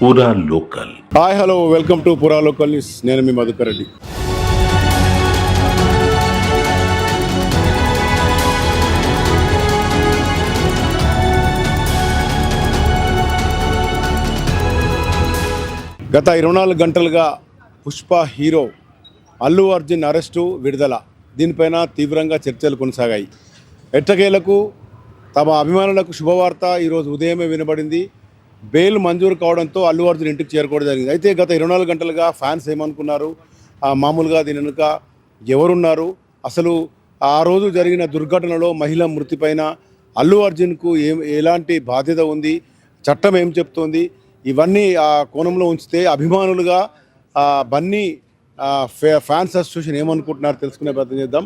పూరా local. Hi hello welcome to పూరా local news. నేను మీ మధుకర్ రెడ్డి. గత 24 గంటలుగా పుష్ప హీరో అల్లు అర్జున్ అరెస్టు విడుదల దీనిపైన తీవ్రంగా చర్చలు కొనసాగాయి. ఎట్టకేలకు తమ అభిమానులకు శుభవార్త ఈరోజు ఉదయమే వినబడింది. బెయిల్ మంజూరు కావడంతో అల్లు అర్జున్ ఇంటికి చేరుకోవడం జరిగింది. అయితే గత 24 గంటలుగా ఫ్యాన్స్ ఏమనుకున్నారు, మామూలుగా దీని వెనుక ఎవరున్నారు, అసలు ఆ రోజు జరిగిన దుర్ఘటనలో మహిళ మృతిపైన అల్లు అర్జున్కు ఎలాంటి బాధ్యత ఉంది, చట్టం ఏం చెప్తోంది, ఇవన్నీ ఆ కోణంలో ఉంచితే అభిమానులుగా బన్నీ ఫ్యాన్స్ అసోసియేషన్ ఏమనుకుంటున్నారు తెలుసుకునే ప్రయత్నం చేద్దాం.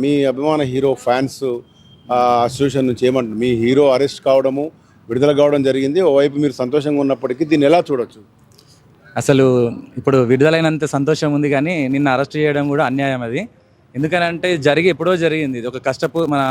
మీ అభిమాన హీరో ఫ్యాన్స్ అసోసియేషన్ నుంచి ఏమంటారు? మీ హీరో అరెస్ట్ కావడము, విడుదల కావడం జరిగింది. ఓవైపు మీరు సంతోషంగా ఉన్నప్పటికీ దీన్ని ఎలా చూడొచ్చు? అసలు ఇప్పుడు విడుదలైనంత సంతోషం ఉంది, కానీ నిన్న అరెస్ట్ చేయడం కూడా అన్యాయం. అది ఎందుకనంటే ఎప్పుడో జరిగింది. ఇది ఒక మన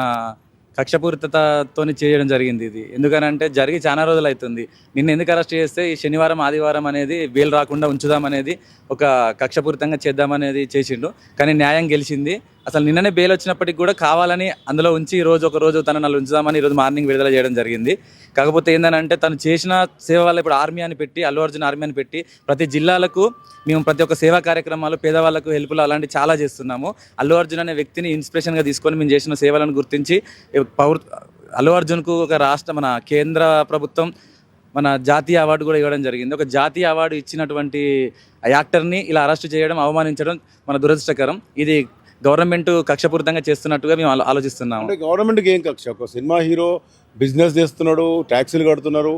కక్షపూరితతో చేయడం జరిగింది. ఇది ఎందుకనంటే జరిగి చాలా రోజులు అవుతుంది. నిన్న ఎందుకు అరెస్ట్ చేస్తే ఈ శనివారం ఆదివారం అనేది బెయిల్ రాకుండా ఉంచుదామనేది, ఒక కక్షపూరితంగా చేద్దామనేది చేసిండు. కానీ న్యాయం గెలిచింది. అసలు నిన్ననే బెయిల్ వచ్చినప్పటికి కూడా కావాలని అందులో ఉంచి ఒక రోజు తనను ఉంచుదామని ఈరోజు మార్నింగ్ విడుదల చేయడం జరిగింది. కాకపోతే ఏంటంటే తను చేసిన సేవ వల్ల ఇప్పుడు ఆర్మీ అని పెట్టి, అల్లు అర్జున్ ఆర్మీ అని పెట్టి ప్రతి జిల్లాలకు మేము ప్రతి ఒక్క సేవా కార్యక్రమాలు, పేదవాళ్ళకు హెల్ప్లు అలాంటివి చాలా చేస్తున్నాము. అల్లు అర్జున్ అనే వ్యక్తిని ఇన్స్పిరేషన్గా తీసుకొని మేము చేసిన సేవలను గుర్తించి అల్లు అర్జున్కు ఒక మన కేంద్ర ప్రభుత్వం మన జాతీయ అవార్డు కూడా ఇవ్వడం జరిగింది. ఒక జాతీయ అవార్డు ఇచ్చినటువంటి యాక్టర్ని ఇలా అరెస్ట్ చేయడం, అవమానించడం మన దురదృష్టకరం. ఇది గవర్నమెంట్ కక్షపూరితంగా చేస్తున్నట్టుగా మేము ఆలోచిస్తున్నాము. అంటే గవర్నమెంట్కి ఏం కక్ష? ఒక సినిమా హీరో బిజినెస్ చేస్తున్నాడు, ట్యాక్సీలు కడుతున్నారు,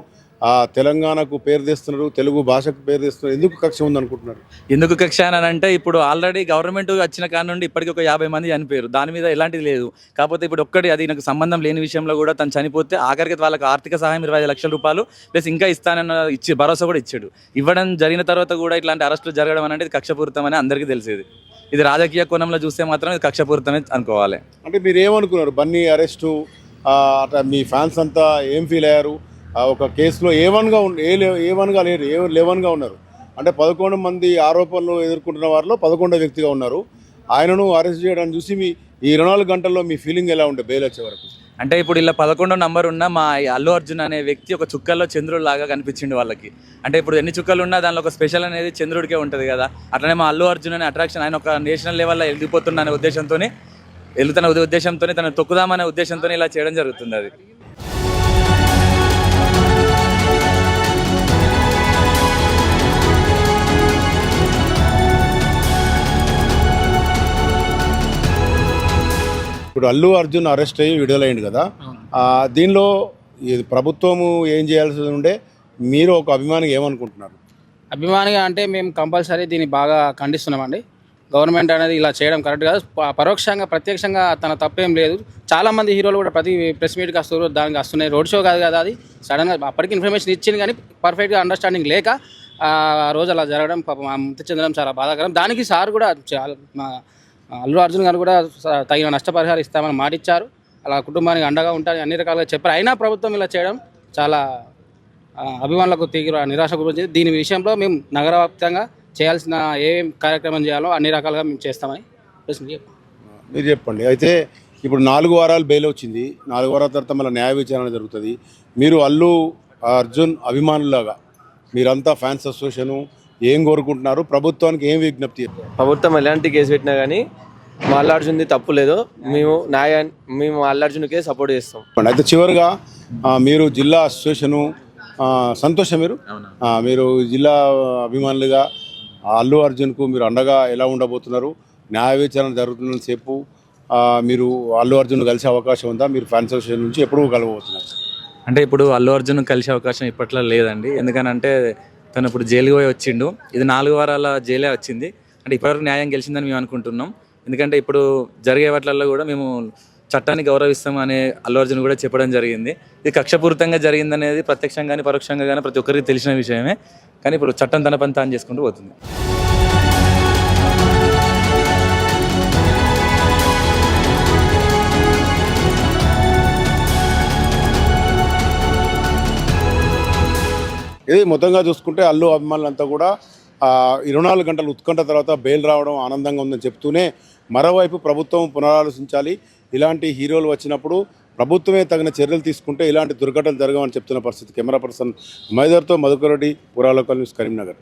తెలంగాణకు పేరు తెస్తున్నారు, తెలుగు భాషకు పేరు తెస్తున్నారు. ఎందుకు కక్ష ఉందనుకుంటున్నారు? ఎందుకు కక్ష అని అంటే ఇప్పుడు ఆల్రెడీ గవర్నమెంట్ వచ్చిన కాడ నుండి ఇప్పటికీ ఒక 50 మంది చనిపోయారు. దాని మీద ఎలాంటిది లేదు. కాకపోతే ఇప్పుడు అది నాకు సంబంధం లేని విషయంలో కూడా తను చనిపోతే ఆఖరికి వాళ్ళకి ఆర్థిక సహాయం 25 లక్షల రూపాయలు ప్లస్ ఇంకా ఇస్తానన్న భరోసా కూడా ఇచ్చాడు. ఇవ్వడం జరిగిన తర్వాత కూడా ఇట్లాంటి అరెస్టులు జరగడం అనేది కక్షపూరితం అని అందరికీ తెలిసేది. ఇది రాజకీయ కోణంలో చూస్తే మాత్రం ఇది కక్షపూరితమే అనుకోవాలి. అంటే మీరు ఏమనుకున్నారు? బన్నీ అరెస్టు అట్లా మీ ఫ్యాన్స్ అంతా ఏం ఫీల్ అయ్యారు? ఒక కేసులో ఏ1గా లేరు, A11గా ఉన్నారు. అంటే 11 మంది ఆరోపణలు ఎదుర్కొంటున్న వారిలో 11వ వ్యక్తిగా ఉన్నారు. ఆయనను అరెస్ట్ చేయడానికి చూసి ఈ 24 గంటల్లో మీ ఫీలింగ్ ఎలా ఉండే బెయిల్ వచ్చే వరకు? అంటే ఇప్పుడు ఇలా 11వ నంబర్ ఉన్న మా అల్లు అర్జున్ అనే వ్యక్తి ఒక చుక్కల్లో చంద్రుడు లాగా కనిపించింది వాళ్ళకి. అంటే ఇప్పుడు ఎన్ని చుక్కలు ఉన్నా దానిలో ఒక స్పెషల్ అనేది చంద్రుడికే ఉంటుంది కదా. అట్లనే మా అల్లు అర్జున్ అనే అట్రాక్షన్, ఆయన ఒక నేషనల్ లెవెల్లో వెళ్ళిపోతున్న అనే వెళ్తున్న ఉద్దేశంతో తను తొక్కుదామనే ఉద్దేశంతో ఇలా చేయడం జరుగుతుంది. అది ఇప్పుడు అల్లు అర్జున్ అరెస్ట్ అయ్యి విడుదలైంది కదా, దీనిలో ప్రభుత్వము ఏం చేయాల్సి ఉండే? మీరు ఒక అభిమానిగా ఏమనుకుంటున్నారు? అభిమానిగా అంటే మేము కంపల్సరీ దీన్ని బాగా ఖండిస్తున్నామండి. గవర్నమెంట్ అనేది ఇలా చేయడం కరెక్ట్ కాదు. పరోక్షంగా ప్రత్యక్షంగా తన తప్పేం లేదు. చాలామంది హీరోలు కూడా ప్రతి ప్రెస్ మీట్కి వస్తారు, దానికి వస్తున్నాయి. రోడ్ షో కాదు కదా అది. సడన్గా అప్పటికి ఇన్ఫర్మేషన్ ఇచ్చింది కానీ పర్ఫెక్ట్గా అండర్స్టాండింగ్ లేక ఆ రోజు అలా జరగడం పాపం మృతి చెందడం చాలా బాధాకరం. దానికి సార్ కూడా అల్లు అర్జున్ గారు కూడా తగిన నష్టపరిహారం ఇస్తామని మాటిచ్చారు. అలా కుటుంబానికి అండగా ఉంటారని అన్ని రకాలుగా చెప్పారు. అయినా ప్రభుత్వం ఇలా చేయడం చాలా అభిమానులకు తీవ్ర నిరాశ గురించి. దీని విషయంలో మేము నగర వ్యాప్తంగా చేయాల్సిన ఏ కార్యక్రమం చేయాలో అన్ని రకాలుగా మేము చేస్తామని మీరు చెప్పండి. అయితే ఇప్పుడు 4 వారాలు బెయిల్ వచ్చింది. 4 వారాల తర్వాత మళ్ళీ న్యాయ విచారణ జరుగుతుంది. మీరు అల్లు అర్జున్ అభిమానులాగా మీరంతా ఫ్యాన్స్ అసోసియేషను ఏం కోరుకుంటున్నారు? ప్రభుత్వానికి ఏం విజ్ఞప్తి? ప్రభుత్వం ఎలాంటి కేసు పెట్టినా కానీ మా అల్లు అర్జున్ది తప్పు లేదు. మేము అల్లు అర్జున్కే సపోర్ట్ చేస్తాం. అయితే చివరిగా మీరు జిల్లా అసోసియేషను సంతోషం, మీరు జిల్లా అభిమానులుగా అల్లు అర్జున్కు మీరు అండగా ఎలా ఉండబోతున్నారు? న్యాయ విచారణ జరుగుతున్న సేపు మీరు అల్లు అర్జున్ కలిసే అవకాశం ఉందా? మీరు ఫ్యాన్స్ అసోసియేషన్ నుంచి ఎప్పుడు కలవబోతున్నారు? అంటే ఇప్పుడు అల్లు అర్జున్ కలిసే అవకాశం ఇప్పట్లో లేదండి. ఎందుకనంటే తను ఇప్పుడు జైలుకి పోయి వచ్చిండు. ఇది 4 వారాల జైలే వచ్చింది. అంటే ఇప్పటివరకు న్యాయం గెలిచిందని మేము అనుకుంటున్నాం. ఎందుకంటే ఇప్పుడు జరిగే వాటిల్లో కూడా మేము చట్టాన్ని గౌరవిస్తాం అనే అల్లు అర్జున్ కూడా చెప్పడం జరిగింది. ఇది కక్షపూరితంగా జరిగిందనేది ప్రత్యక్షంగా కానీ పరోక్షంగా కానీ ప్రతి ఒక్కరికి తెలిసిన విషయమే. కానీ ఇప్పుడు చట్టం తన పని తాను చేసుకుంటూ పోతుంది. ఇది మొత్తంగా చూసుకుంటే అల్లు అభిమానులంతా కూడా 24 గంటల ఉత్కంఠ తర్వాత బెయిల్ రావడం ఆనందంగా ఉందని చెప్తూనే మరోవైపు ప్రభుత్వం పునరాలోచించాలి, ఇలాంటి హీరోలు వచ్చినప్పుడు ప్రభుత్వమే తగిన చర్యలు తీసుకుంటే ఇలాంటి దుర్ఘటనలు జరగవని చెప్తున్న పరిస్థితి. కెమెరా పర్సన్ మైదర్తో మధుకర్ రెడ్డి, పురాలోకల్ న్యూస్, కరీంనగర్.